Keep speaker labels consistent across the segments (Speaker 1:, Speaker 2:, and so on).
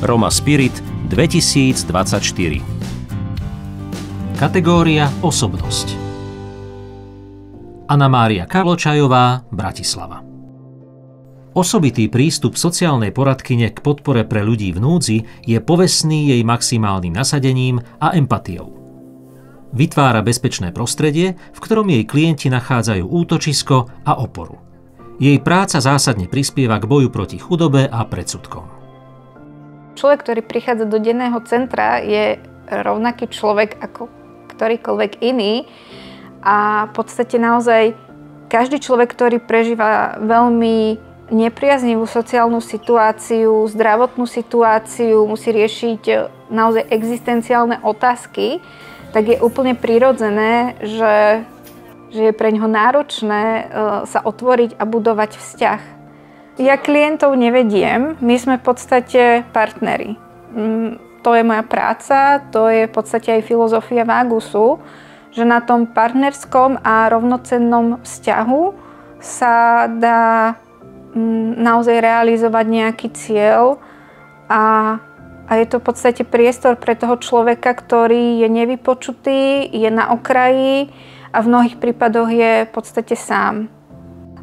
Speaker 1: Roma Spirit 2024. Kategória Osobnosť. Anna Mária Karločajová, Bratislava. Osobitý prístup sociálnej poradkyne k podpore pre ľudí v núdzi je povestný jej maximálnym nasadením a empatiou. Vytvára bezpečné prostredie, v ktorom jej klienti nachádzajú útočisko a oporu. Jej práca zásadne prispieva k boju proti chudobe a predsudkom.
Speaker 2: Človek, ktorý prichádza do denného centra, je rovnaký človek ako ktorýkoľvek iný a v podstate naozaj každý človek, ktorý prežíva veľmi nepriaznivú sociálnu situáciu, zdravotnú situáciu, musí riešiť naozaj existenciálne otázky, tak je úplne prirodzené, že je pre ňoho náročné sa otvoriť a budovať vzťah. Ja klientov nevediem, my sme v podstate partneri. To je moja práca, to je v podstate aj filozofia Vágusu, že na tom partnerskom a rovnocennom vzťahu sa dá naozaj realizovať nejaký cieľ a je to v podstate priestor pre toho človeka, ktorý je nevypočutý, je na okraji a v mnohých prípadoch je v podstate sám.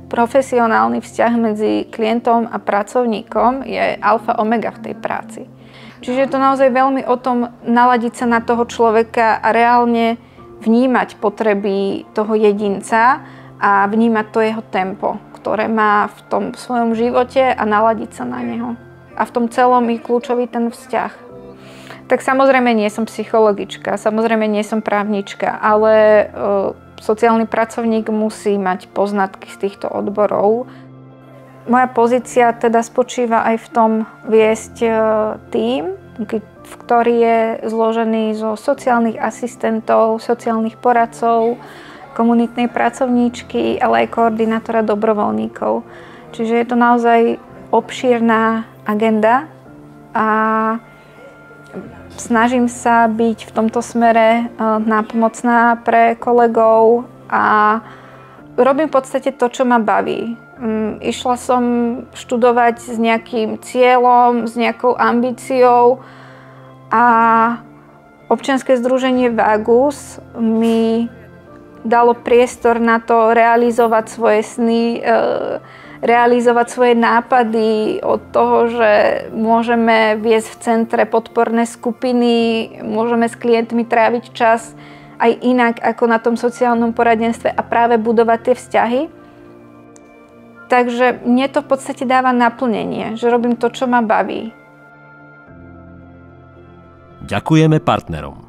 Speaker 2: Profesionálny vzťah medzi klientom a pracovníkom je alfa omega v tej práci. Čiže je to naozaj veľmi o tom naladiť sa na toho človeka a reálne vnímať potreby toho jedinca a vnímať to jeho tempo, ktoré má v tom svojom živote a naladiť sa na neho. A v tom celom je kľúčový ten vzťah. Tak samozrejme nie som psychologička, samozrejme nie som právnička, ale sociálny pracovník musí mať poznatky z týchto odborov. Moja pozícia teda spočíva aj v tom viesť tím, ktorý je zložený zo sociálnych asistentov, sociálnych poradcov, komunitnej pracovníčky, ale aj koordinátora dobrovoľníkov. Čiže je to naozaj obšírna agenda a snažím sa byť v tomto smere nápomocná pre kolegov a robím v podstate to, čo ma baví. Išla som študovať s nejakým cieľom, s nejakou ambíciou a občianske združenie Vágus mi dalo priestor na to realizovať svoje sny, realizovať svoje nápady od toho, že môžeme viesť v centre podporné skupiny, môžeme s klientmi tráviť čas aj inak ako na tom sociálnom poradenstve a práve budovať tie vzťahy. Takže mne to v podstate dáva naplnenie, že robím to, čo ma baví.
Speaker 1: Ďakujeme partnerom.